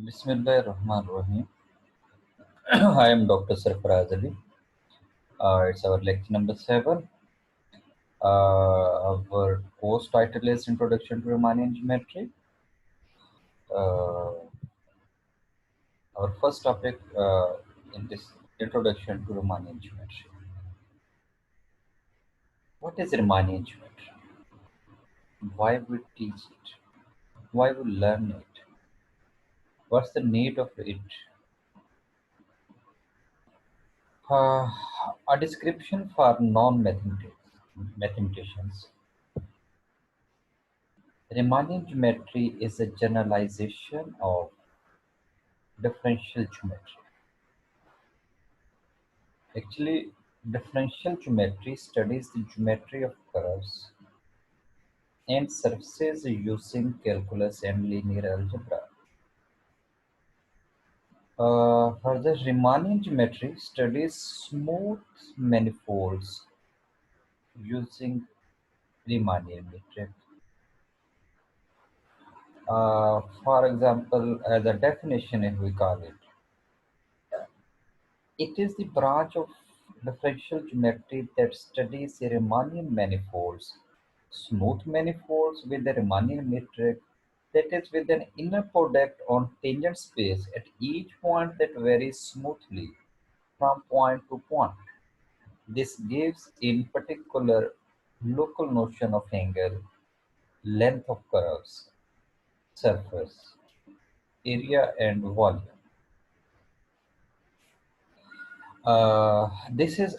Bismillahirrahmanirrahim. I am Dr. Sarfaraz Ali. It's our lecture number 7. Our course title is Introduction to Riemannian Geometry. Our first topic in this Introduction to Riemannian Geometry. What is Riemannian Geometry? Why we teach it? Why we learn it? What's the need of it? Uh, a description for non-mathematicians. Riemannian geometry is a generalization of differential geometry. Actually, differential geometry studies the geometry of curves and surfaces using calculus and linear algebra. Further, Riemannian geometry studies smooth manifolds using Riemannian metric. For example, as a definition, if we call it, it is the branch of differential geometry that studies the Riemannian manifolds, smooth manifolds with the Riemannian metric, that is with an inner product on tangent space at each point that varies smoothly from point to point. This gives in particular local notion of angle, length of curves, surface, area and volume. This is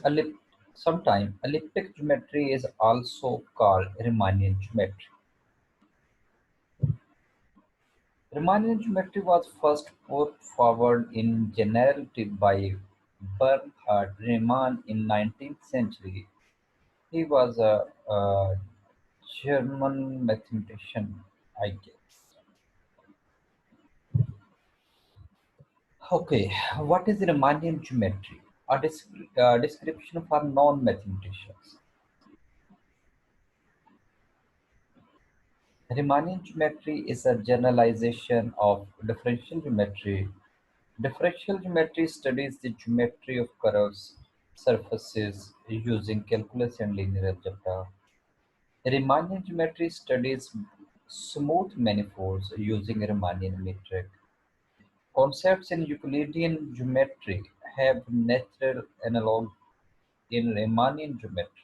sometimes elliptic geometry is also called Riemannian geometry. Riemannian geometry was first put forward in generality by Bernhard Riemann in 19th century. He was a German mathematician, I guess. Okay, what is Riemannian geometry? A description for non-mathematicians. Riemannian geometry is a generalization of differential geometry. Differential geometry studies the geometry of curves, surfaces using calculus and linear algebra. Riemannian geometry studies smooth manifolds using Riemannian metric. Concepts in Euclidean geometry have natural analog in Riemannian geometry.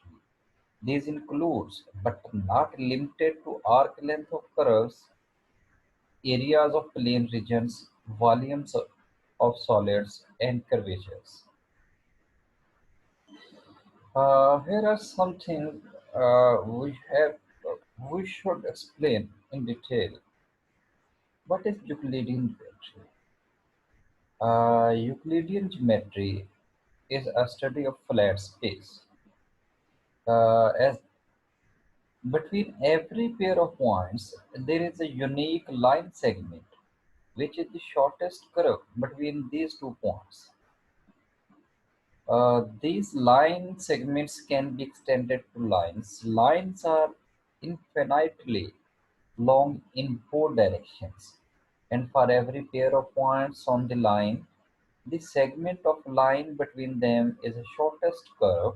These includes, but not limited to, arc length of curves, areas of plane regions, volumes of solids, and curvatures. Here are some things we should explain in detail. What is Euclidean geometry? Euclidean geometry is a study of flat space. As between every pair of points, there is a unique line segment, which is the shortest curve between these two points. These line segments can be extended to lines. Lines are infinitely long in both directions, and for every pair of points on the line, the segment of line between them is the shortest curve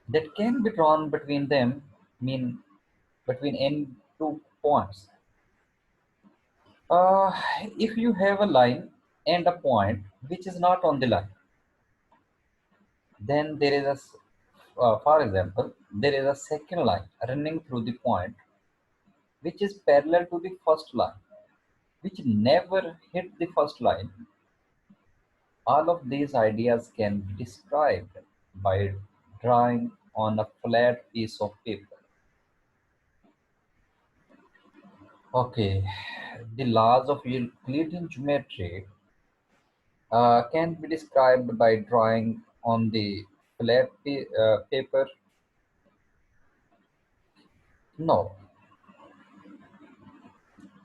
that can be drawn between them, mean between any two points. Uh, if you have a line and a point which is not on the line, then there is for example, there is a second line running through the point which is parallel to the first line, which never hit the first line. All of these ideas can be described by drawing on a flat piece of paper. Okay, the laws of Euclidean geometry can be described by drawing on the paper. No,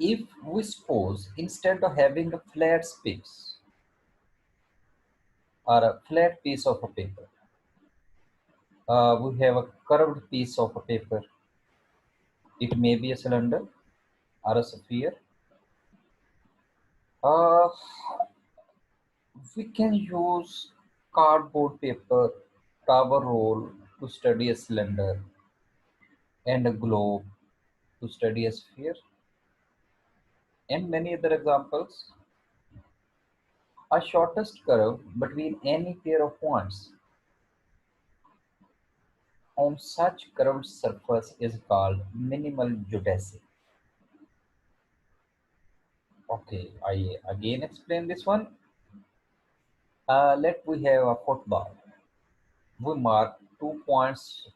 if we suppose instead of having a flat space or a flat piece of a paper, we have a curved piece of a paper. It may be a cylinder or a sphere, Uh, we can use cardboard paper, tower roll to study a cylinder, and a globe to study a sphere, and many other examples. A shortest curve between any pair of points on such curved surface is called minimal geodesy. Okay, I again explain this one. Let we have a football. We mark 2 points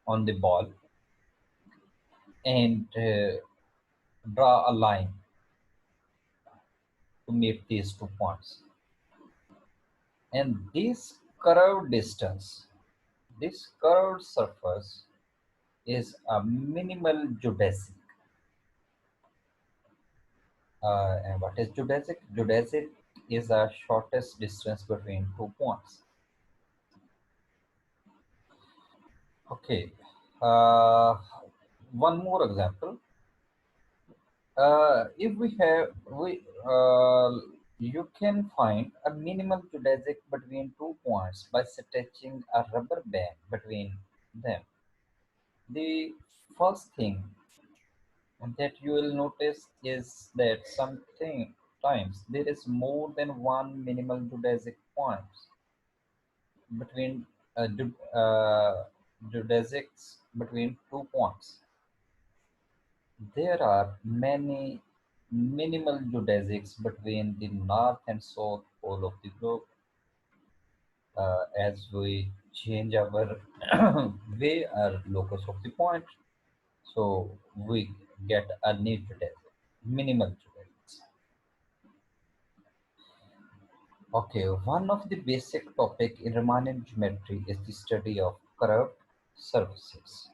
on the ball and draw a line to meet these 2 points. And this curved distance, this curved surface is a minimal geodesic. And what is geodesic? Geodesic is the shortest distance between 2 points. Okay. Uh, One more example. If we have we You can find a minimal geodesic between 2 points by stretching a rubber band between them. The first thing that you will notice is that sometimes there is more than one minimal geodesic point between geodesics between 2 points. There are many minimal geodesics between the north and south pole of the globe. As we change our way, our locus of the point, so we get a new geodesic, minimal geodesics. Okay, one of the basic topic in Riemannian geometry is the study of curved surfaces.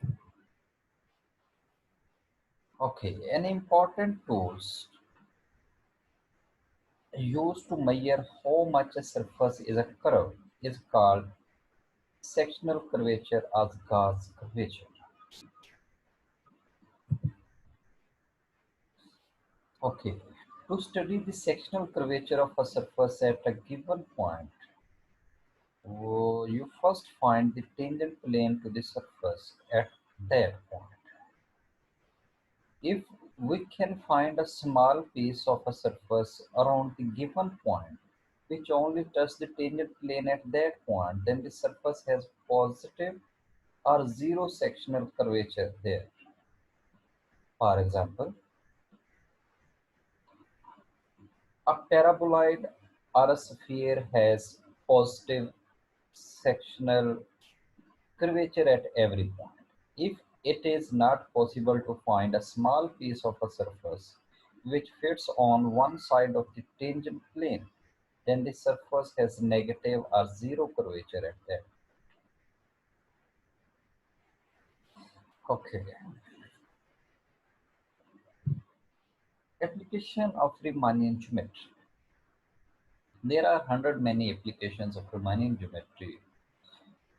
Okay, an important tools used to measure how much a surface is a curve is called sectional curvature as Gauss curvature. Okay, to study the sectional curvature of a surface at a given point, you first find the tangent plane to the surface at that point. If we can find a small piece of a surface around the given point, which only touches the tangent plane at that point, then the surface has positive or zero sectional curvature there. For example, a paraboloid or a sphere has positive sectional curvature at every point. If it is not possible to find a small piece of a surface which fits on one side of the tangent plane, then the surface has negative or zero curvature at that. Okay. Application of Riemannian geometry. There are hundred many applications of Riemannian geometry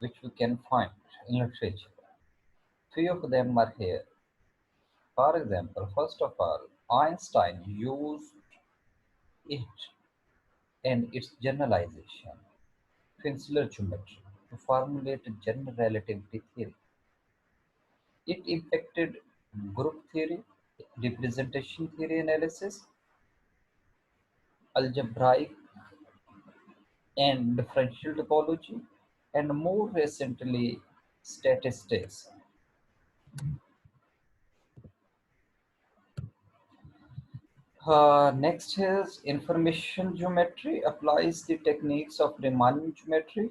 which we can find in literature. Few of them are here. For example, first of all, Einstein used it and its generalization, Finsler geometry, to formulate general relativity theory. It impacted group theory, representation theory analysis, algebraic and differential topology, and more recently, statistics. Next is information geometry applies the techniques of Riemannian geometry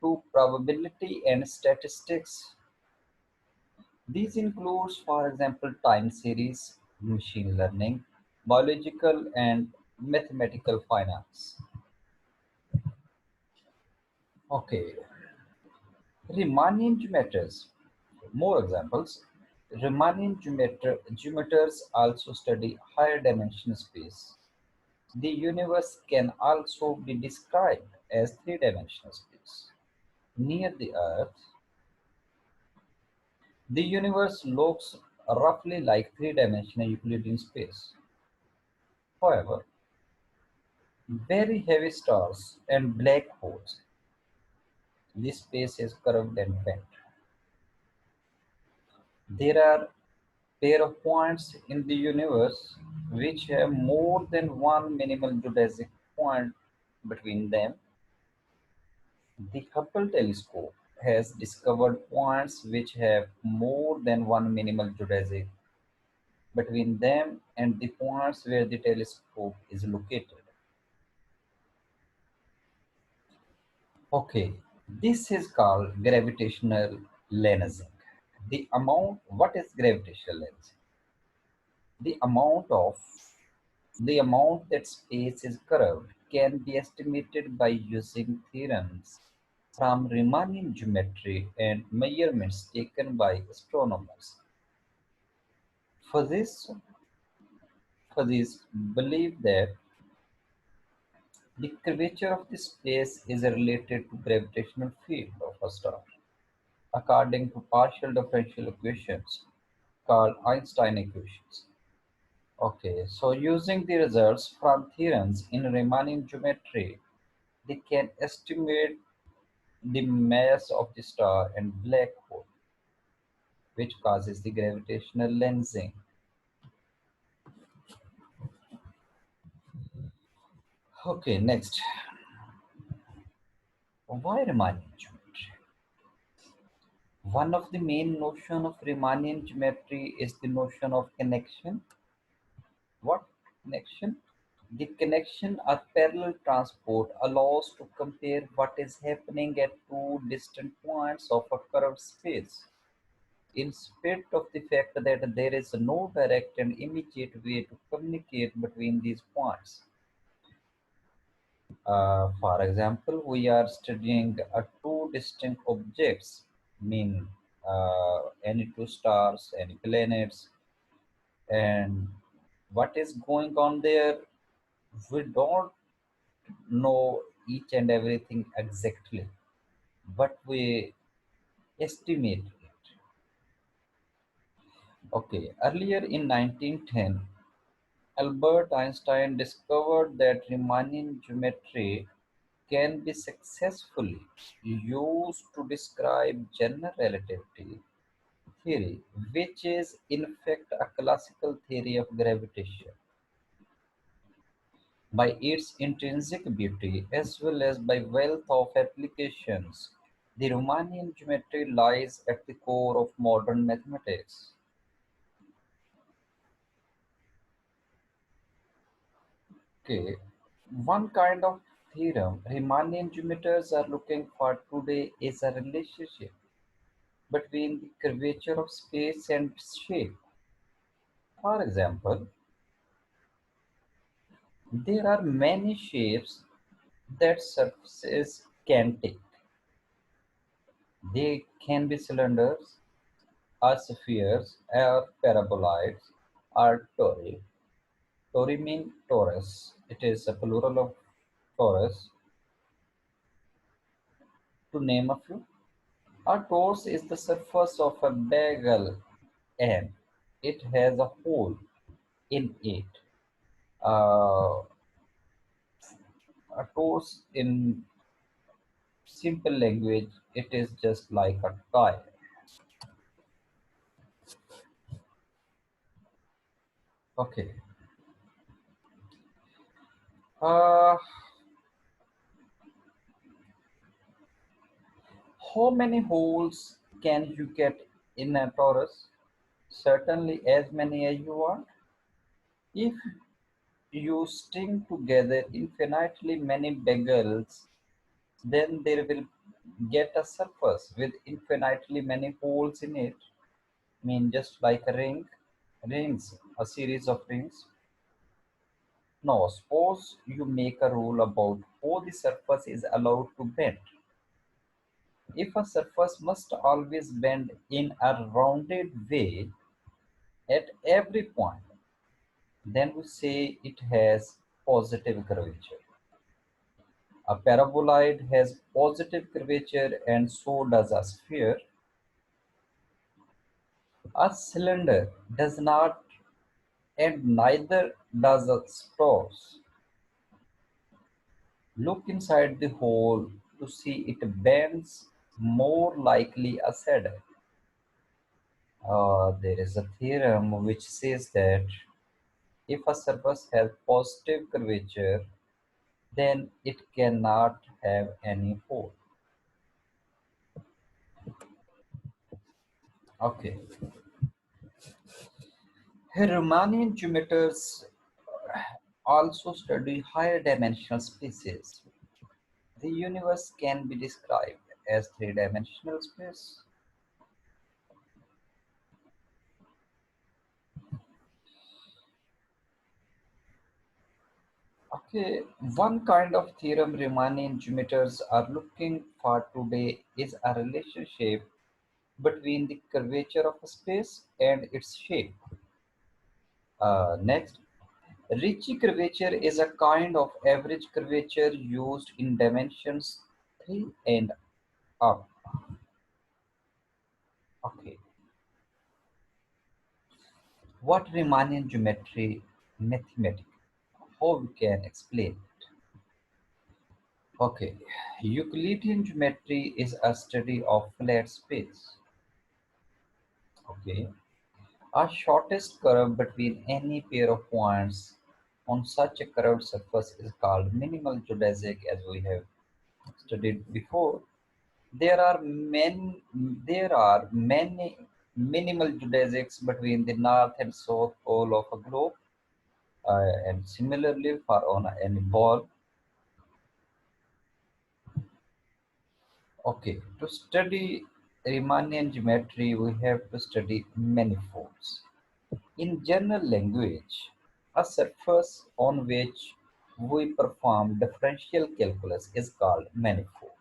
to probability and statistics. These includes, for example, time series, machine learning, biological and mathematical finance. Okay, Riemannian geometers. More examples. Geometers also study higher dimension space. The universe can also be described as three-dimensional space. Near the Earth, the universe looks roughly like three-dimensional Euclidean space. However, very heavy stars, and black holes. This space is curved and bent. There are pair of points in the universe which have more than one minimal geodesic point between them. The Hubble telescope has discovered points which have more than one minimal geodesic between them and the points where the telescope is located. Okay, this is called gravitational lensing. What is gravitational lensing? The amount of The amount that space is curved can be estimated by using theorems from Riemannian geometry and measurements taken by astronomers. Physicists believe that the curvature of the space is related to gravitational field of a star, according to partial differential equations called Einstein equations. Okay, so using the results from theorems in Riemannian geometry, they can estimate the mass of the star and black hole, which causes the gravitational lensing. Okay, next. Why Riemannian geometry? One of the main notion of Riemannian geometry is the notion of connection. What connection? The connection or parallel transport allows to compare what is happening at two distant points of a curved space, in spite of the fact that there is no direct and immediate way to communicate between these points. For example, we are studying two distinct objects, mean any two stars, any planets, and what is going on there, we don't know each and everything exactly, but we estimate it. Okay, earlier in 1910, Albert Einstein discovered that Riemannian geometry can be successfully used to describe general relativity theory, which is in fact a classical theory of gravitation. By its intrinsic beauty as well as by wealth of applications, the Riemannian geometry lies at the core of modern mathematics. Okay, one kind of theorem Riemannian geometers are looking for today is a relationship between the curvature of space and shape. For example, there are many shapes that surfaces can take. They can be cylinders, or spheres, or paraboloids, or tori. Tori means torus. It is a plural of torus, to name a few. A torus is the surface of a bagel and it has a hole in it. Uh, a torus in simple language, it is just like a tire. Okay. Uh, how many holes can you get in a torus? Certainly as many as you want. If you string together infinitely many bagels, then there will get a surface with infinitely many holes in it. Mean just like a rings, a series of rings. Now, suppose you make a rule about how the surface is allowed to bend. If a surface must always bend in a rounded way at every point, then we say it has positive curvature. A paraboloid has positive curvature and so does a sphere. A cylinder does not, and neither does a torus. Look inside the hole to see it bends, more likely a saddle. There is a theorem which says that if a surface has positive curvature, then it cannot have any hole. Okay. Riemannian geometers also study higher dimensional spaces. The universe can be described as three-dimensional space. Okay, one kind of theorem Riemannian geometers are looking for today is a relationship between the curvature of a space and its shape. Next, Ricci curvature is a kind of average curvature used in dimensions 3 and up. Okay, what Riemannian geometry mathematics? How we can explain it? Okay, Euclidean geometry is a study of flat space. Okay, a shortest curve between any pair of points on such a curved surface is called minimal geodesic, as we have studied before. There are many minimal geodesics between the north and south pole of a globe, and similarly for on any ball. Okay, to study Riemannian geometry, we have to study manifolds. In general language, a surface on which we perform differential calculus is called manifold.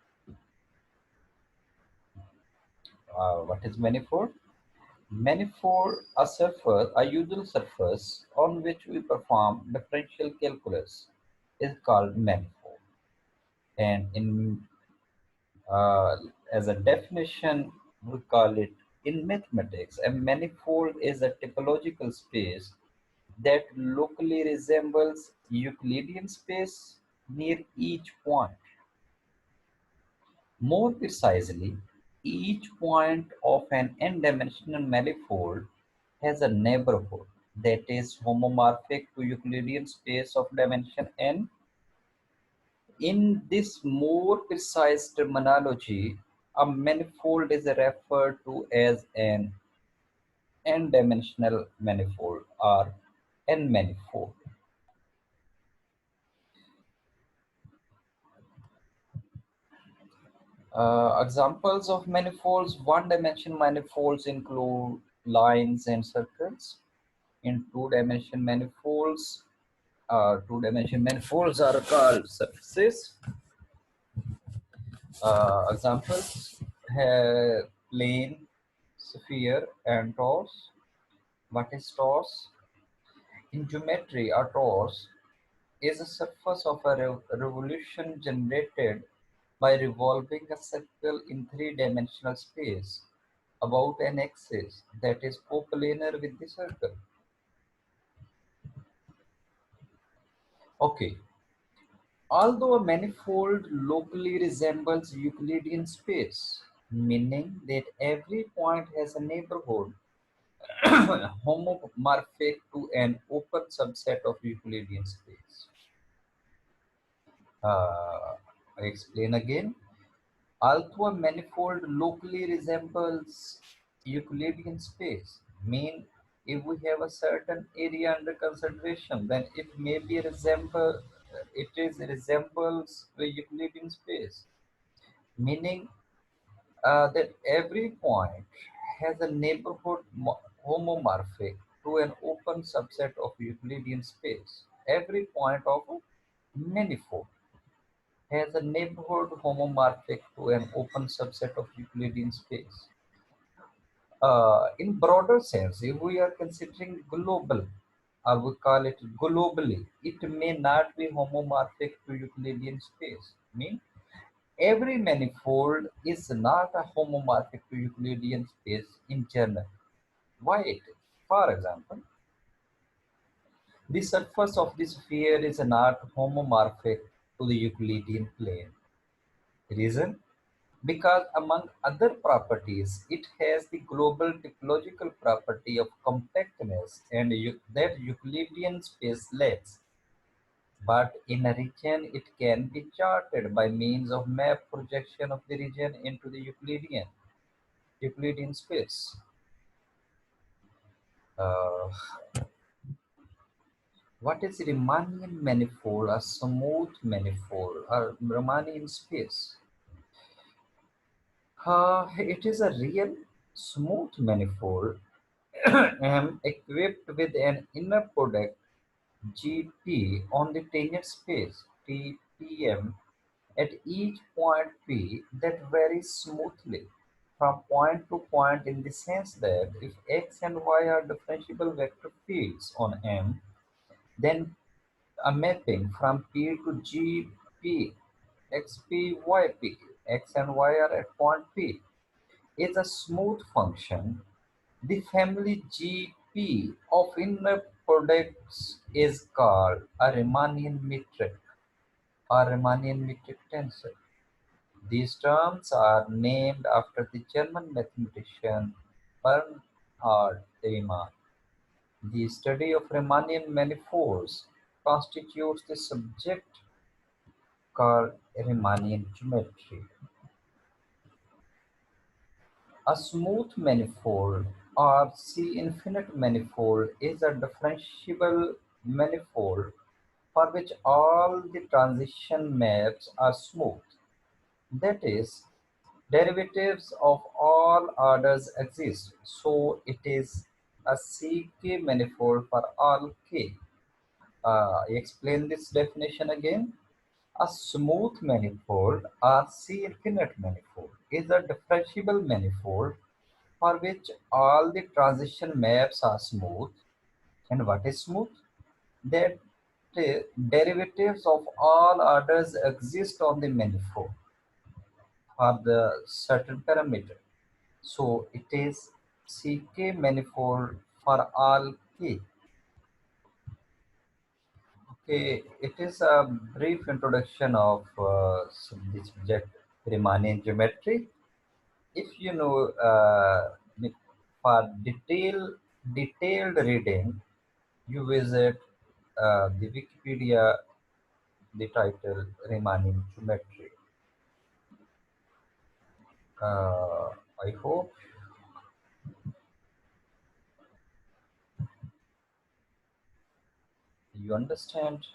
What is manifold? Manifold, a usual surface on which we perform differential calculus is called manifold. And in as a definition, we call it in mathematics, a manifold is a topological space that locally resembles Euclidean space near each point. More precisely, each point of an n-dimensional manifold has a neighborhood that is homomorphic to Euclidean space of dimension n. In this more precise terminology, a manifold is referred to as an n-dimensional manifold or n-manifold. Examples of manifolds, one-dimensional manifolds include lines and circles. In two-dimension manifolds are called surfaces. Examples have plane, sphere, and torus. What is torus? In geometry, a torus is a surface of a revolution generated by revolving a circle in three-dimensional space about an axis that is coplanar with the circle. Okay, although a manifold locally resembles Euclidean space, meaning that every point has a neighborhood homomorphic to an open subset of Euclidean space. I explain again. Although a manifold locally resembles Euclidean space, mean if we have a certain area under consideration, then it is resembles the Euclidean space, meaning that every point has a neighborhood homomorphic to an open subset of Euclidean space. Every point of a manifold has a neighborhood homomorphic to an open subset of Euclidean space. In broader sense, if we are considering global, or we call it globally, it may not be homomorphic to Euclidean space. Mean every manifold is not a homomorphic to Euclidean space in general. Why it is? For example, the surface of the sphere is not homomorphic to the Euclidean plane. Reason? Because among other properties, it has the global topological property of compactness and that Euclidean space lacks. But in a region, it can be charted by means of map projection of the region into the Euclidean space. Uh, what is Riemannian manifold, a smooth manifold, or Riemannian space? It is a real smooth manifold equipped with an inner product GP on the tangent space TPM at each point P that varies smoothly from point to point in the sense that if x and y are differentiable vector fields on M, then a mapping from P to GP, XP, YP, x and y are at point P is a smooth function. The family GP of inner products is called a Riemannian metric or Riemannian metric tensor. These terms are named after the German mathematician Bernhard Riemann. The study of Riemannian manifolds constitutes the subject called Riemannian geometry. A smooth manifold or C-infinite manifold is a differentiable manifold for which all the transition maps are smooth. That is, derivatives of all orders exist, so it is a CK manifold for all K. I explain this definition again. A smooth manifold or C-infinite manifold is a differentiable manifold for which all the transition maps are smooth. And what is smooth? That derivatives of all orders exist on the manifold for the certain parameter. So it is CK manifold for all K. Okay, it is a brief introduction of the subject Riemannian geometry. If you know, for detailed reading, you visit the Wikipedia, the title Riemannian Geometry. Uh, I hope you understand.